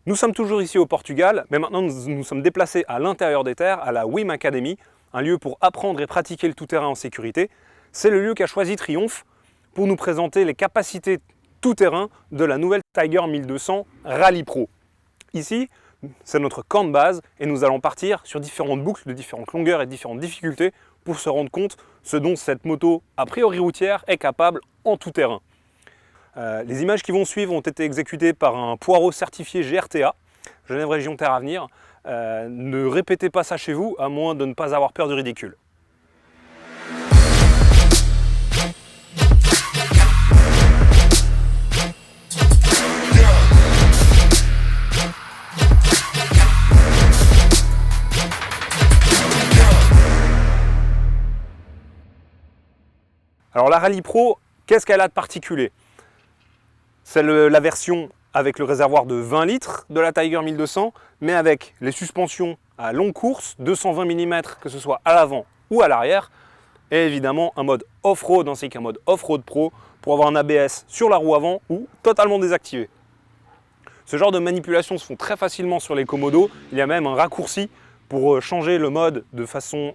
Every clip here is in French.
Nous sommes toujours ici au Portugal, mais maintenant nous sommes déplacés à l'intérieur des terres, à la WIM Academy, un lieu pour apprendre et pratiquer le tout-terrain en sécurité. C'est le lieu qu'a choisi Triumph pour nous présenter les capacités tout-terrain de la nouvelle Tiger 1200 Rally Pro. Ici, c'est notre camp de base et nous allons partir sur différentes boucles de différentes longueurs et différentes difficultés pour se rendre compte ce dont cette moto, a priori routière, est capable en tout-terrain. Les images qui vont suivre ont été exécutées par un poireau certifié GRTA, Genève Région Terre Avenir. Ne répétez pas ça chez vous, à moins de ne pas avoir peur du ridicule. Alors la Rally Pro, qu'est-ce qu'elle a de particulier? C'est la version avec le réservoir de 20 litres de la Tiger 1200, mais avec les suspensions à longue course, 220 mm, que ce soit à l'avant ou à l'arrière, et évidemment un mode off-road ainsi qu'un mode off-road pro pour avoir un ABS sur la roue avant ou totalement désactivé. Ce genre de manipulations se font très facilement sur les Komodo. Il y a même un raccourci pour changer le mode de façon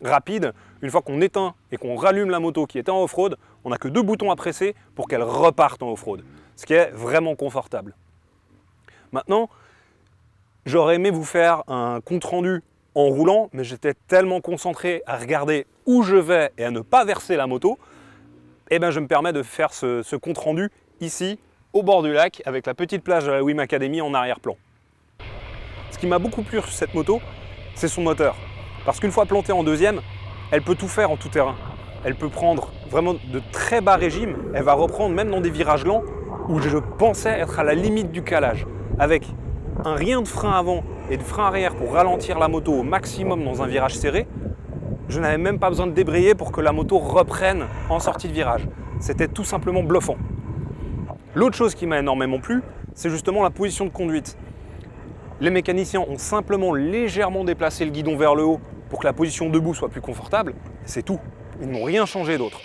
rapide. Une fois qu'on éteint et qu'on rallume la moto qui est en off-road, on n'a que 2 boutons à presser pour qu'elle reparte en off-road, ce qui est vraiment confortable. Maintenant, j'aurais aimé vous faire un compte-rendu en roulant, mais j'étais tellement concentré à regarder où je vais et à ne pas verser la moto, et bien je me permets de faire ce compte-rendu ici, au bord du lac, avec la petite plage de la WIM Academy en arrière-plan. Ce qui m'a beaucoup plu sur cette moto, c'est son moteur. Parce qu'une fois plantée en deuxième, elle peut tout faire en tout terrain. Elle peut prendre vraiment de très bas régimes. Elle va reprendre même dans des virages lents où je pensais être à la limite du calage. Avec un rien de frein avant et de frein arrière pour ralentir la moto au maximum dans un virage serré, je n'avais même pas besoin de débrayer pour que la moto reprenne en sortie de virage. C'était tout simplement bluffant. L'autre chose qui m'a énormément plu, c'est justement la position de conduite. Les mécaniciens ont simplement légèrement déplacé le guidon vers le haut pour que la position debout soit plus confortable, c'est tout. Ils n'ont rien changé d'autre.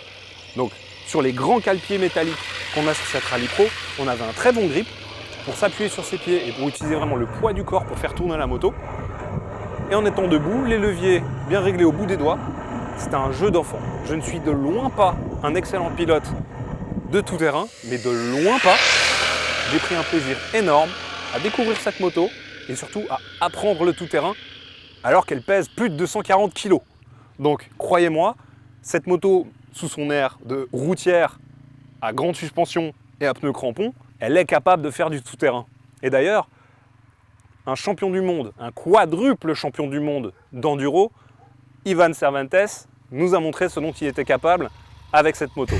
Donc, sur les grands cale-pieds métalliques qu'on a sur cette Rally Pro, on avait un très bon grip pour s'appuyer sur ses pieds et pour utiliser vraiment le poids du corps pour faire tourner la moto. Et en étant debout, les leviers bien réglés au bout des doigts, c'était un jeu d'enfant. Je ne suis de loin pas un excellent pilote de tout-terrain, mais de loin pas. J'ai pris un plaisir énorme à découvrir cette moto et surtout à apprendre le tout-terrain alors qu'elle pèse plus de 240 kg. Donc croyez-moi, cette moto sous son air de routière à grande suspension et à pneus crampons, elle est capable de faire du tout-terrain. Et d'ailleurs, un champion du monde, un quadruple champion du monde d'enduro, Ivan Cervantes, nous a montré ce dont il était capable avec cette moto.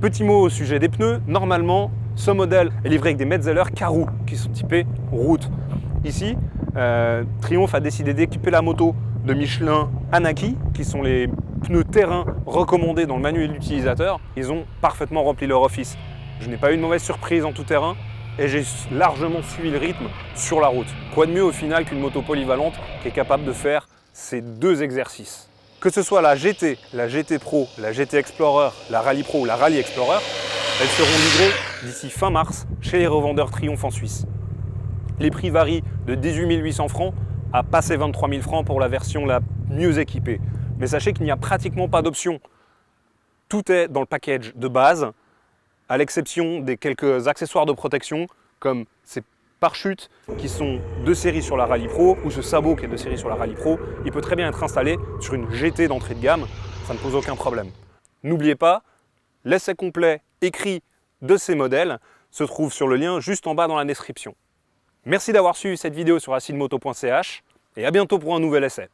Petit mot au sujet des pneus, normalement ce modèle est livré avec des Metzeler Karoo qui sont typés route. Ici, Triumph a décidé d'équiper la moto de Michelin Anaki, qui sont les pneus terrain recommandés dans le manuel d'utilisateur. Ils ont parfaitement rempli leur office. Je n'ai pas eu de mauvaise surprise en tout terrain et j'ai largement suivi le rythme sur la route. Quoi de mieux au final qu'une moto polyvalente qui est capable de faire ces deux exercices. Que ce soit la GT Pro, la GT Explorer, la Rally Pro ou la Rally Explorer, elles seront livrées d'ici fin mars chez les revendeurs Triumph en Suisse. Les prix varient de 18 800 francs à passer 23 000 francs pour la version la mieux équipée. Mais sachez qu'il n'y a pratiquement pas d'options. Tout est dans le package de base, à l'exception des quelques accessoires de protection, comme ces pare-chutes qui sont de série sur la Rally Pro, ou ce sabot qui est de série sur la Rally Pro. Il peut très bien être installé sur une GT d'entrée de gamme, ça ne pose aucun problème. N'oubliez pas, l'essai complet écrit de ces modèles se trouve sur le lien juste en bas dans la description. Merci d'avoir suivi cette vidéo sur acidemoto.ch et à bientôt pour un nouvel essai.